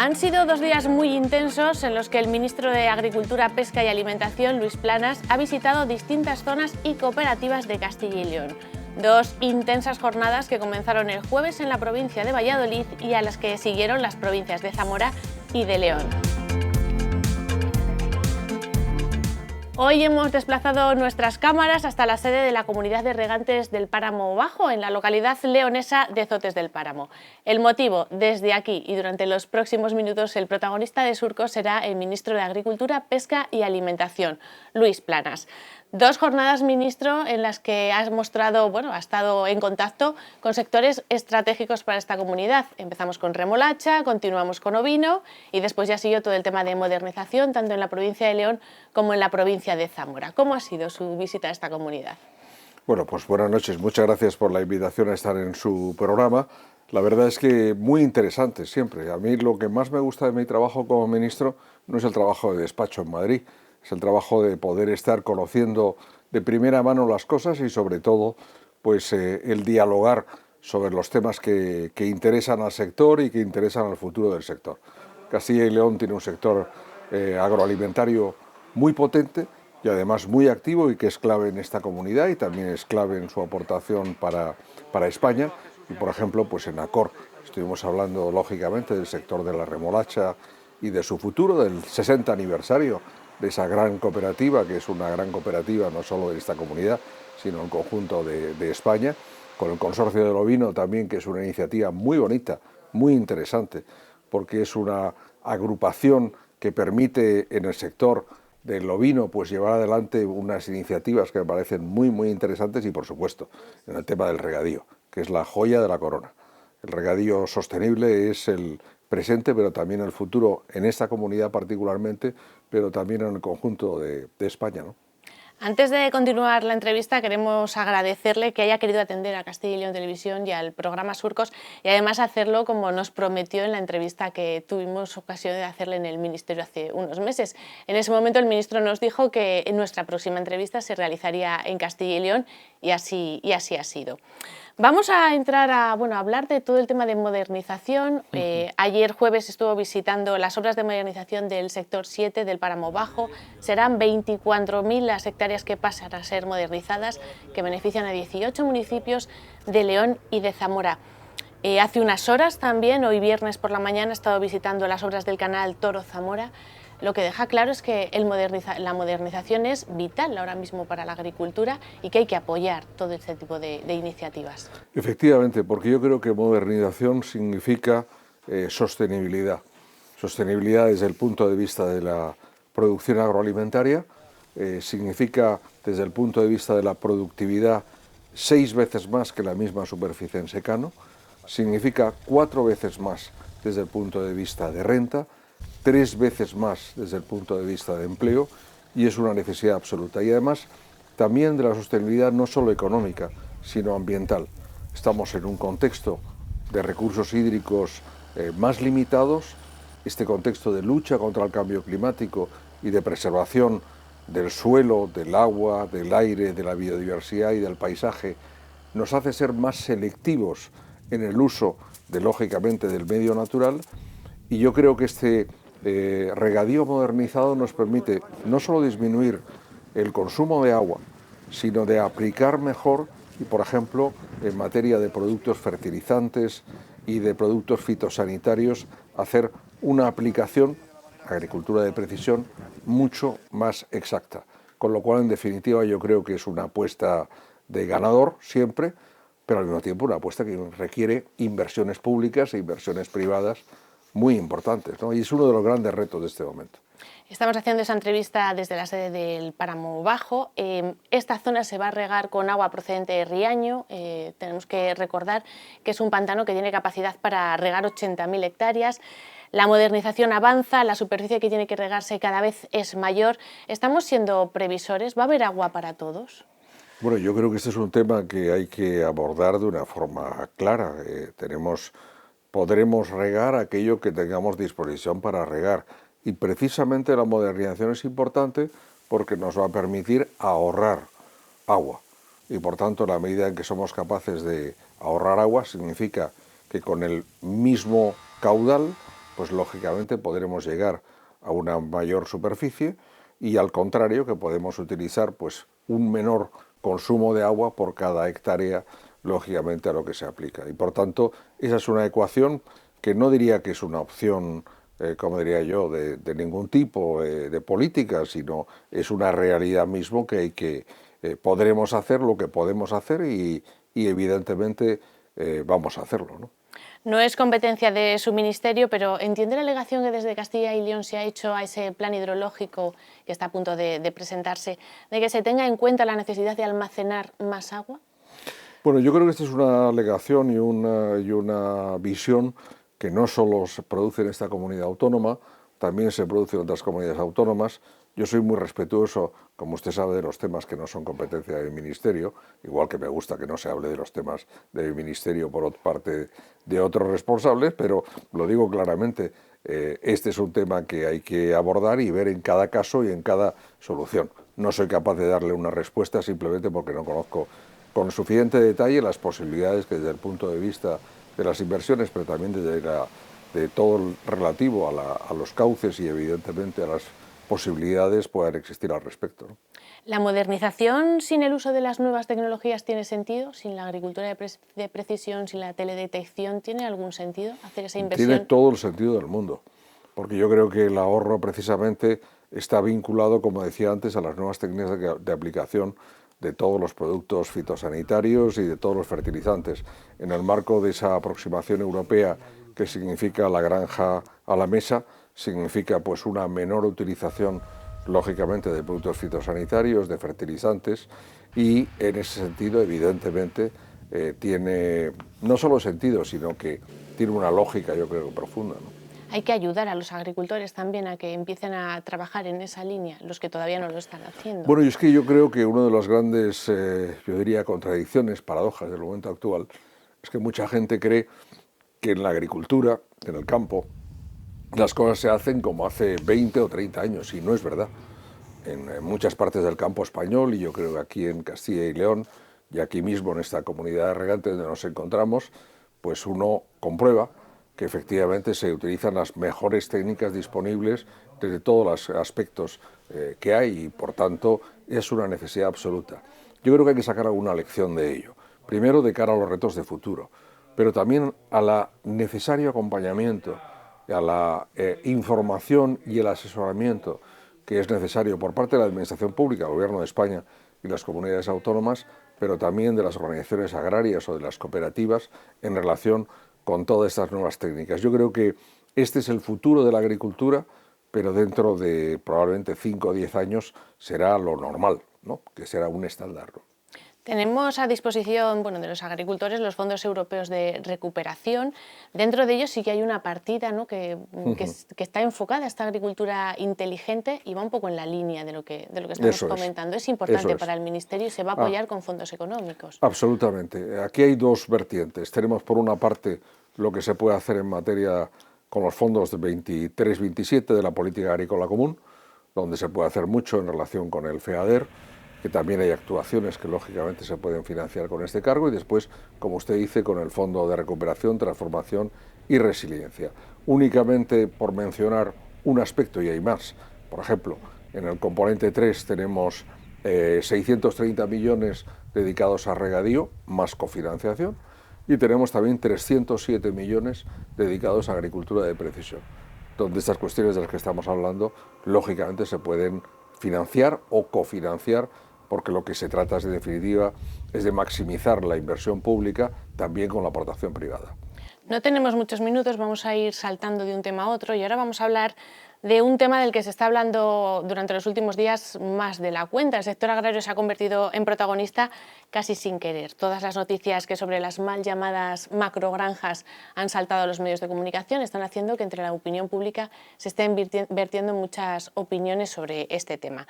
Han sido 2 días muy intensos en los que el ministro de Agricultura, Pesca y Alimentación, Luis Planas, ha visitado distintas zonas y cooperativas de Castilla y León. 2 intensas jornadas que comenzaron el jueves en la provincia de Valladolid y a las que siguieron las provincias de Zamora y de León. Hoy hemos desplazado nuestras cámaras hasta la sede de la Comunidad de Regantes del Páramo Bajo, en la localidad leonesa de Zotes del Páramo. El motivo, desde aquí y durante los próximos minutos, el protagonista de Surcos será el ministro de Agricultura, Pesca y Alimentación, Luis Planas. 2 jornadas, ministro, en las que ha estado en contacto con sectores estratégicos para esta comunidad. Empezamos con remolacha, continuamos con ovino y después ya siguió todo el tema de modernización, tanto en la provincia de León como en la provincia de Zamora. ¿Cómo ha sido su visita a esta comunidad? Bueno, pues buenas noches. Muchas gracias por la invitación a estar en su programa. La verdad es que muy interesante siempre. A mí lo que más me gusta de mi trabajo como ministro no es el trabajo de despacho en Madrid, es el trabajo de poder estar conociendo de primera mano las cosas y sobre todo pues el dialogar sobre los temas que interesan al sector y que interesan al futuro del sector. Castilla y León tiene un sector agroalimentario muy potente y además muy activo y que es clave en esta comunidad y también es clave en su aportación para España. Y por ejemplo, pues en ACOR estuvimos hablando lógicamente del sector de la remolacha y de su futuro, del 60 aniversario de esa gran cooperativa, que es una gran cooperativa no solo de esta comunidad, sino en conjunto de España, con el Consorcio del Ovino también, que es una iniciativa muy bonita, muy interesante, porque es una agrupación que permite en el sector del ovino pues llevar adelante unas iniciativas que me parecen muy interesantes y por supuesto en el tema del regadío, que es la joya de la corona. El regadío sostenible es el presente, pero también el futuro en esta comunidad particularmente, pero también en el conjunto de España, ¿no? Antes de continuar la entrevista, queremos agradecerle que haya querido atender a Castilla y León Televisión y al programa Surcos y además hacerlo como nos prometió en la entrevista que tuvimos ocasión de hacerle en el Ministerio hace unos meses. En ese momento el ministro nos dijo que nuestra próxima entrevista se realizaría en Castilla y León y así ha sido. Vamos a entrar a hablar de todo el tema de modernización. Ayer jueves estuvo visitando las obras de modernización del sector 7 del Páramo Bajo. Serán 24.000 las hectáreas que pasan a ser modernizadas, que benefician a 18 municipios de León y de Zamora. Hace unas horas también, hoy viernes por la mañana, he estado visitando las obras del canal Toro-Zamora. Lo que deja claro es que la modernización es vital ahora mismo para la agricultura y que hay que apoyar todo este tipo de iniciativas. Efectivamente, porque yo creo que modernización significa sostenibilidad. Sostenibilidad desde el punto de vista de la producción agroalimentaria, significa desde el punto de vista de la productividad 6 veces más que la misma superficie en secano, significa 4 veces más desde el punto de vista de renta, 3 veces más desde el punto de vista de empleo y es una necesidad absoluta. Y además también de la sostenibilidad no solo económica, sino ambiental. Estamos en un contexto de recursos hídricos más limitados, este contexto de lucha contra el cambio climático y de preservación del suelo, del agua, del aire, de la biodiversidad y del paisaje, nos hace ser más selectivos en el uso lógicamente del medio natural y yo creo que este regadío modernizado nos permite no solo disminuir el consumo de agua, sino de aplicar mejor y, por ejemplo, en materia de productos fertilizantes y de productos fitosanitarios, hacer una aplicación, agricultura de precisión, mucho más exacta. Con lo cual, en definitiva, yo creo que es una apuesta de ganador siempre, pero al mismo tiempo una apuesta que requiere inversiones públicas e inversiones privadas muy importantes, ¿no? Y es uno de los grandes retos de este momento. Estamos haciendo esa entrevista desde la sede del Páramo Bajo. Esta zona se va a regar con agua procedente de Riaño. Tenemos que recordar que es un pantano que tiene capacidad para regar 80.000 hectáreas. La modernización avanza, la superficie que tiene que regarse cada vez es mayor. ¿Estamos siendo previsores? ¿Va a haber agua para todos? Bueno, yo creo que este es un tema que hay que abordar de una forma clara. Podremos regar aquello que tengamos disposición para regar. Y precisamente la modernización es importante porque nos va a permitir ahorrar agua. Y por tanto, la medida en que somos capaces de ahorrar agua significa que con el mismo caudal pues lógicamente podremos llegar a una mayor superficie, y al contrario, que podemos utilizar pues un menor consumo de agua por cada hectárea, lógicamente, a lo que se aplica. Y por tanto, esa es una ecuación que no diría que es una opción, como diría yo, de ningún tipo de política, sino es una realidad mismo que hay que podremos hacer lo que podemos hacer, y evidentemente vamos a hacerlo, ¿no? No es competencia de su ministerio, pero ¿entiende la alegación que desde Castilla y León se ha hecho a ese plan hidrológico que está a punto de presentarse, de que se tenga en cuenta la necesidad de almacenar más agua? Bueno, yo creo que esta es una alegación y una visión que no solo se produce en esta comunidad autónoma, también se produce en otras comunidades autónomas. Yo soy muy respetuoso, como usted sabe, de los temas que no son competencia de mi ministerio, igual que me gusta que no se hable de los temas de mi ministerio por parte de otros responsables, pero lo digo claramente, este es un tema que hay que abordar y ver en cada caso y en cada solución. No soy capaz de darle una respuesta simplemente porque no conozco con suficiente detalle las posibilidades que desde el punto de vista de las inversiones, pero también de todo el relativo a los cauces y evidentemente a las posibilidades puedan existir al respecto, ¿no? ¿La modernización sin el uso de las nuevas tecnologías tiene sentido? ¿Sin la agricultura de precisión, sin la teledetección, tiene algún sentido hacer esa inversión? Tiene todo el sentido del mundo, porque yo creo que el ahorro precisamente está vinculado, como decía antes, a las nuevas técnicas de aplicación de todos los productos fitosanitarios y de todos los fertilizantes. En el marco de esa aproximación europea, que significa la granja a la mesa, significa pues una menor utilización, lógicamente, de productos fitosanitarios, de fertilizantes, y en ese sentido, evidentemente, tiene no solo sentido, sino que tiene una lógica, yo creo, profunda, ¿no? Hay que ayudar a los agricultores también a que empiecen a trabajar en esa línea, los que todavía no lo están haciendo. Bueno, y es que yo creo que una de las grandes, yo diría, contradicciones, paradojas del momento actual, es que mucha gente cree que en la agricultura, en el campo, las cosas se hacen como hace 20 o 30 años, y no es verdad. En muchas partes del campo español, y yo creo que aquí en Castilla y León, y aquí mismo en esta comunidad de regantes donde nos encontramos, pues uno comprueba que efectivamente se utilizan las mejores técnicas disponibles desde todos los aspectos que hay, y por tanto es una necesidad absoluta. Yo creo que hay que sacar alguna lección de ello. Primero, de cara a los retos de futuro, pero también a la necesario acompañamiento, a la información y el asesoramiento que es necesario por parte de la Administración Pública, el Gobierno de España y las comunidades autónomas, pero también de las organizaciones agrarias o de las cooperativas en relación con todas estas nuevas técnicas. Yo creo que este es el futuro de la agricultura, pero dentro de probablemente 5 o 10 años será lo normal, ¿no? Que será un estándar, ¿no? Tenemos a disposición, bueno, de los agricultores los fondos europeos de recuperación. Dentro de ellos sí que hay una partida, ¿no?, que está enfocada a esta agricultura inteligente y va un poco en la línea de lo que estamos comentando. Es importante para el Ministerio y se va a apoyar con fondos económicos. Absolutamente. Aquí hay dos vertientes. Tenemos por una parte lo que se puede hacer en materia con los fondos de 23-27 de la Política Agrícola Común, donde se puede hacer mucho en relación con el FEADER, que también hay actuaciones que lógicamente se pueden financiar con este cargo, y después, como usted dice, con el Fondo de Recuperación, Transformación y Resiliencia. Únicamente por mencionar un aspecto, y hay más. Por ejemplo, en el componente 3 tenemos 630 millones dedicados a regadío, más cofinanciación, y tenemos también 307 millones dedicados a agricultura de precisión, donde estas cuestiones de las que estamos hablando, lógicamente, se pueden financiar o cofinanciar, porque lo que se trata, en definitiva, es de maximizar la inversión pública también con la aportación privada. No tenemos muchos minutos, vamos a ir saltando de un tema a otro, y ahora vamos a hablar de un tema del que se está hablando durante los últimos días más de la cuenta. El sector agrario se ha convertido en protagonista casi sin querer. Todas las noticias que sobre las mal llamadas macrogranjas han saltado a los medios de comunicación están haciendo que entre la opinión pública se estén vertiendo muchas opiniones sobre este tema.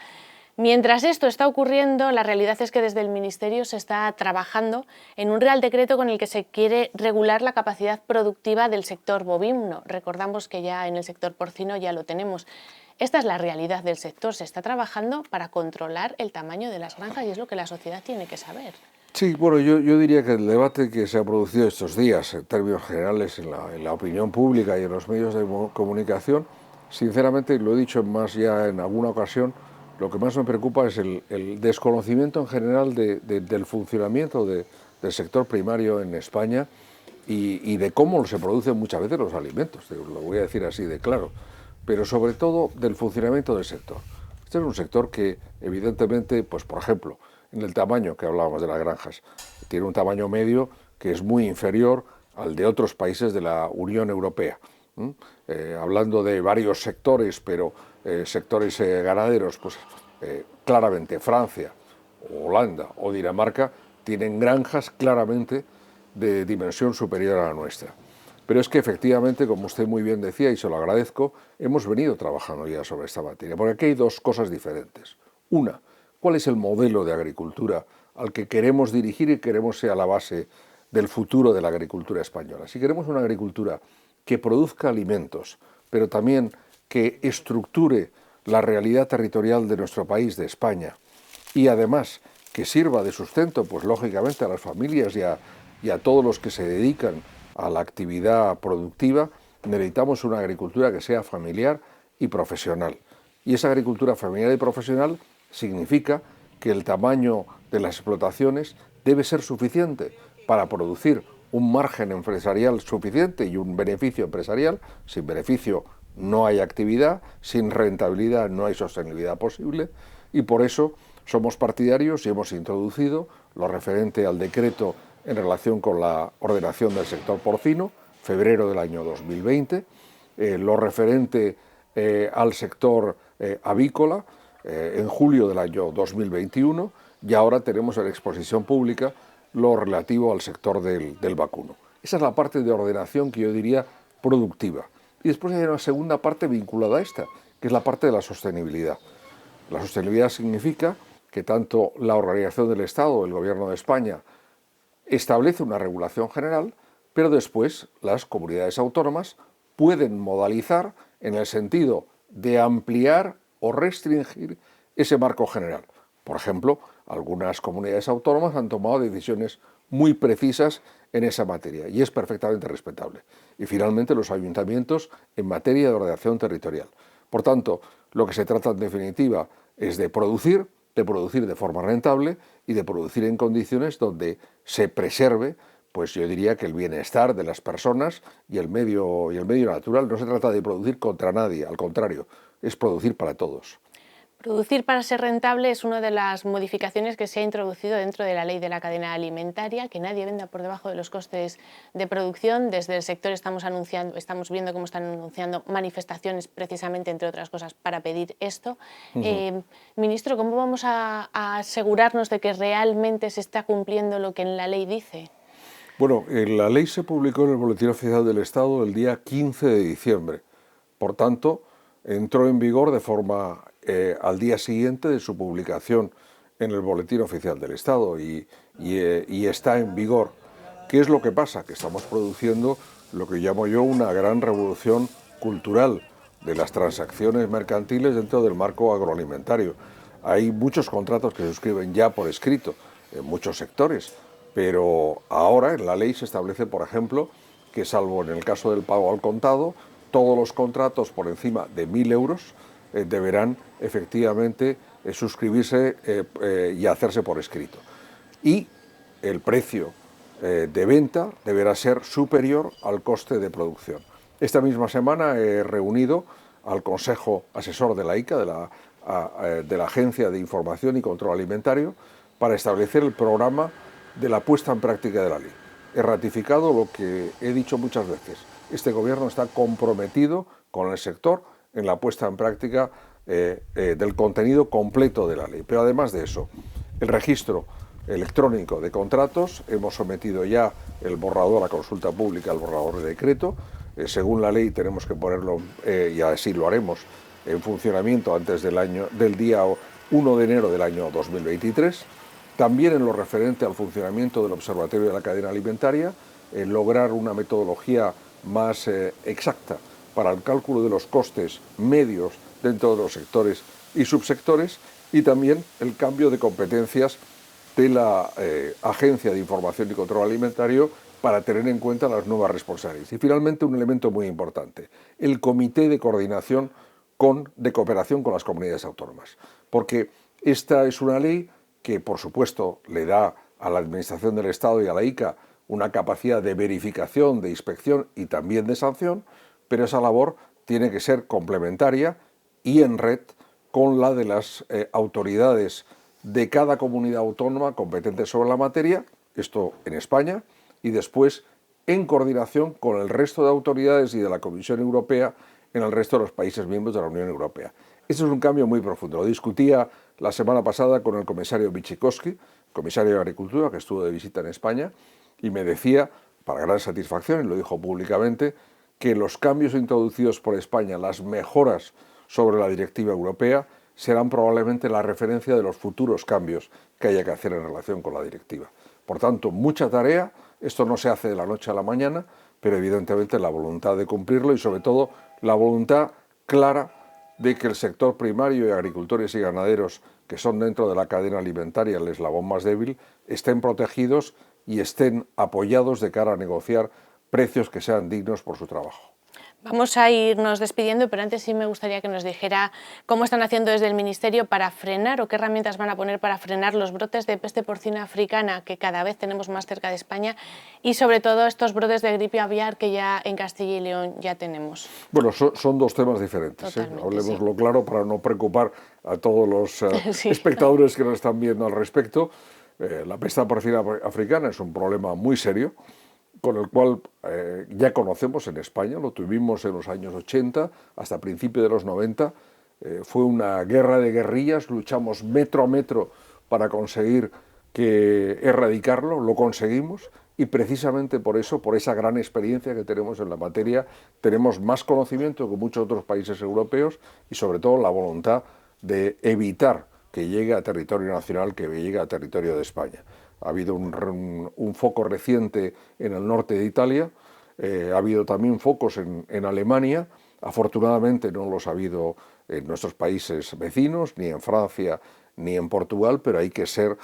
Mientras esto está ocurriendo, la realidad es que desde el Ministerio se está trabajando en un Real Decreto con el que se quiere regular la capacidad productiva del sector bovino. Recordamos que ya en el sector porcino ya lo tenemos. Esta es la realidad del sector. Se está trabajando para controlar el tamaño de las granjas y es lo que la sociedad tiene que saber. Sí, bueno, yo diría que el debate que se ha producido estos días, en términos generales, en la opinión pública y en los medios de comunicación, sinceramente, lo he dicho más ya en alguna ocasión, lo que más me preocupa es el desconocimiento en general del funcionamiento del sector primario en España y de cómo se producen muchas veces los alimentos, lo voy a decir así de claro, pero sobre todo del funcionamiento del sector. Este es un sector que, evidentemente, pues por ejemplo, en el tamaño que hablábamos de las granjas, tiene un tamaño medio que es muy inferior al de otros países de la Unión Europea. Hablando de varios sectores, pero sectores ganaderos, pues claramente Francia, Holanda o Dinamarca tienen granjas claramente de dimensión superior a la nuestra. Pero es que efectivamente, como usted muy bien decía, y se lo agradezco, hemos venido trabajando ya sobre esta materia, porque aquí hay dos cosas diferentes. Una, ¿cuál es el modelo de agricultura al que queremos dirigir y queremos sea la base del futuro de la agricultura española? Si queremos una agricultura que produzca alimentos, pero también que estructure la realidad territorial de nuestro país, de España, y además que sirva de sustento, pues lógicamente a las familias y a todos los que se dedican a la actividad productiva, necesitamos una agricultura que sea familiar y profesional. Y esa agricultura familiar y profesional significa que el tamaño de las explotaciones debe ser suficiente para producir un margen empresarial suficiente y un beneficio empresarial. Sin beneficio no hay actividad, sin rentabilidad no hay sostenibilidad posible, y por eso somos partidarios y hemos introducido lo referente al decreto en relación con la ordenación del sector porcino, febrero del año 2020, lo referente al sector avícola, en julio del año 2021, y ahora tenemos en exposición pública lo relativo al sector del vacuno. Esa es la parte de ordenación que yo diría productiva. Y después hay una segunda parte vinculada a esta, que es la parte de la sostenibilidad. La sostenibilidad significa que tanto la Organización del Estado, el Gobierno de España, establece una regulación general, pero después las comunidades autónomas pueden modalizar en el sentido de ampliar o restringir ese marco general. Por ejemplo, algunas comunidades autónomas han tomado decisiones muy precisas en esa materia y es perfectamente respetable. Y finalmente los ayuntamientos en materia de ordenación territorial. Por tanto, lo que se trata en definitiva es de producir de forma rentable y de producir en condiciones donde se preserve, pues yo diría que el bienestar de las personas y el medio natural. No se trata de producir contra nadie, al contrario, es producir para todos. Producir para ser rentable es una de las modificaciones que se ha introducido dentro de la ley de la cadena alimentaria, que nadie venda por debajo de los costes de producción. Desde el sector estamos viendo cómo están anunciando manifestaciones precisamente, entre otras cosas, para pedir esto. Ministro, ¿cómo vamos a asegurarnos de que realmente se está cumpliendo lo que en la ley dice? Bueno, la ley se publicó en el Boletín Oficial del Estado el día 15 de diciembre. Por tanto, entró en vigor de forma al día siguiente de su publicación en el Boletín Oficial del Estado y está en vigor. ¿Qué es lo que pasa? Que estamos produciendo lo que llamo yo una gran revolución cultural de las transacciones mercantiles dentro del marco agroalimentario. Hay muchos contratos que se suscriben ya por escrito en muchos sectores, pero ahora en la ley se establece, por ejemplo, que salvo en el caso del pago al contado, todos los contratos por encima de 1.000 euros deberán efectivamente suscribirse y hacerse por escrito. Y el precio de venta deberá ser superior al coste de producción. Esta misma semana he reunido al Consejo Asesor de la ICA, de la Agencia de Información y Control Alimentario, para establecer el programa de la puesta en práctica de la ley. He ratificado lo que he dicho muchas veces. Este gobierno está comprometido con el sector en la puesta en práctica del contenido completo de la ley. Pero además de eso, el registro electrónico de contratos, hemos sometido ya el borrador a la consulta pública, el borrador de decreto. Según la ley tenemos que ponerlo, y así lo haremos, en funcionamiento antes del día 1 de enero del año 2023. También en lo referente al funcionamiento del Observatorio de la Cadena Alimentaria, lograr una metodología más exacta para el cálculo de los costes medios dentro de los sectores y subsectores, y también el cambio de competencias de la Agencia de Información y Control Alimentario para tener en cuenta las nuevas responsabilidades. Y finalmente un elemento muy importante, el Comité de Coordinación de Cooperación con las Comunidades Autónomas, porque esta es una ley que por supuesto le da a la Administración del Estado y a la ICA una capacidad de verificación, de inspección y también de sanción, pero esa labor tiene que ser complementaria y en red con la de las autoridades de cada comunidad autónoma competente sobre la materia, esto en España, y después en coordinación con el resto de autoridades y de la Comisión Europea en el resto de los países miembros de la Unión Europea. Este es un cambio muy profundo. Lo discutía la semana pasada con el comisario Wojciechowski, comisario de Agricultura, que estuvo de visita en España, y me decía, para gran satisfacción, y lo dijo públicamente, que los cambios introducidos por España, las mejoras sobre la directiva europea, serán probablemente la referencia de los futuros cambios que haya que hacer en relación con la directiva. Por tanto, mucha tarea, esto no se hace de la noche a la mañana, pero evidentemente la voluntad de cumplirlo y sobre todo la voluntad clara de que el sector primario y agricultores y ganaderos que son dentro de la cadena alimentaria, el eslabón más débil, estén protegidos y estén apoyados de cara a negociar precios que sean dignos por su trabajo. Vamos a irnos despidiendo, pero antes sí me gustaría que nos dijera cómo están haciendo desde el Ministerio para frenar o qué herramientas van a poner para frenar los brotes de peste porcina africana que cada vez tenemos más cerca de España y sobre todo estos brotes de gripe aviar que ya en Castilla y León ya tenemos. Bueno, son dos temas diferentes. Hablemoslo sí. Claro para no preocupar a todos los sí. espectadores que nos están viendo al respecto. La peste porcina africana es un problema muy serio, con el cual ya conocemos en España, lo tuvimos en los años 80 hasta principios de los 90, fue una guerra de guerrillas, luchamos metro a metro para conseguir erradicarlo, lo conseguimos y precisamente por eso, por esa gran experiencia que tenemos en la materia, tenemos más conocimiento que muchos otros países europeos y sobre todo la voluntad de evitar que llegue a territorio nacional, que llegue a territorio de España. Ha habido un foco reciente en el norte de Italia, ha habido también focos en Alemania, afortunadamente no los ha habido en nuestros países vecinos, ni en Francia ni en Portugal, pero hay que ser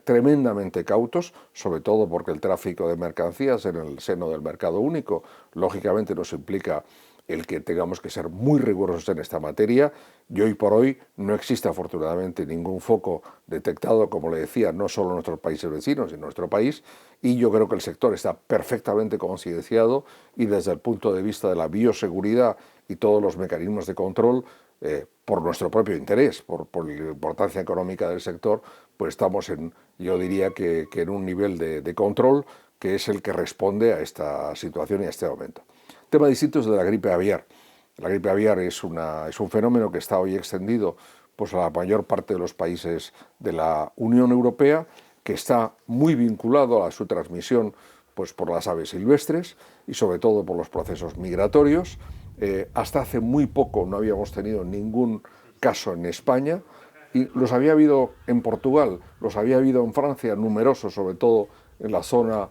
tremendamente cautos, sobre todo porque el tráfico de mercancías en el seno del mercado único, lógicamente nos implica el que tengamos que ser muy rigurosos en esta materia y hoy por hoy no existe afortunadamente ningún foco detectado, como le decía, no solo en nuestros países vecinos, sino en nuestro país, y yo creo que el sector está perfectamente concienciado y desde el punto de vista de la bioseguridad y todos los mecanismos de control, por nuestro propio interés, por la importancia económica del sector, pues estamos yo diría que en un nivel de control que es el que responde a esta situación y a este momento. Tema distinto es de la gripe aviar. La gripe aviar es un fenómeno que está hoy extendido pues, a la mayor parte de los países de la Unión Europea, que está muy vinculado a su transmisión pues, por las aves silvestres y sobre todo por los procesos migratorios. Hasta hace muy poco no habíamos tenido ningún caso en España y los había habido en Portugal, los había habido en Francia, numerosos, sobre todo en la zona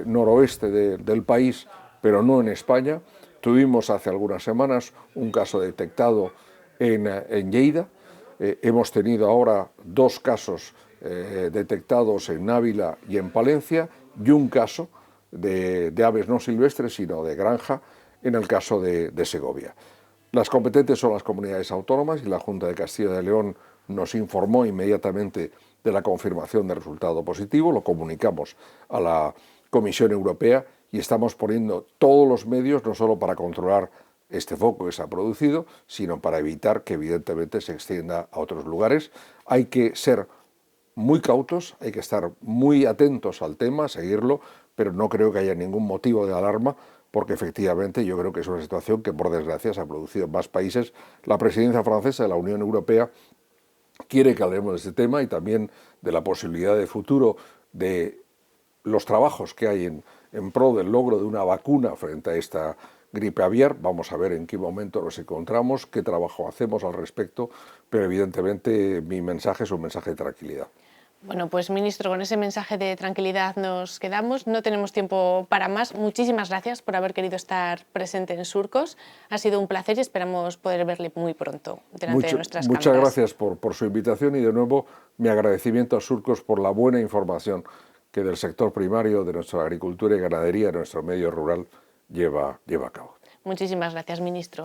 noroeste del país, pero no en España. Tuvimos hace algunas semanas un caso detectado en Lleida. Hemos tenido ahora 2 casos detectados en Ávila y en Palencia y un caso de aves no silvestres, sino de granja, en el caso de Segovia. Las competentes son las comunidades autónomas y la Junta de Castilla y León nos informó inmediatamente de la confirmación del resultado positivo, lo comunicamos a la Comisión Europea y estamos poniendo todos los medios no solo para controlar este foco que se ha producido, sino para evitar que evidentemente se extienda a otros lugares. Hay que ser muy cautos, hay que estar muy atentos al tema, seguirlo, pero no creo que haya ningún motivo de alarma porque efectivamente yo creo que es una situación que por desgracia se ha producido en más países. La presidencia francesa de la Unión Europea quiere que hablemos de este tema y también de la posibilidad de futuro de los trabajos que hay en pro del logro de una vacuna frente a esta gripe aviar. Vamos a ver en qué momento nos encontramos, qué trabajo hacemos al respecto, pero evidentemente mi mensaje es un mensaje de tranquilidad. Bueno, pues ministro, con ese mensaje de tranquilidad nos quedamos. No tenemos tiempo para más. Muchísimas gracias por haber querido estar presente en Surcos. Ha sido un placer y esperamos poder verle muy pronto delante de nuestras cámaras. Muchas gracias por su invitación y de nuevo mi agradecimiento a Surcos por la buena información que del sector primario, de nuestra agricultura y ganadería, de nuestro medio rural, lleva a cabo. Muchísimas gracias, ministro.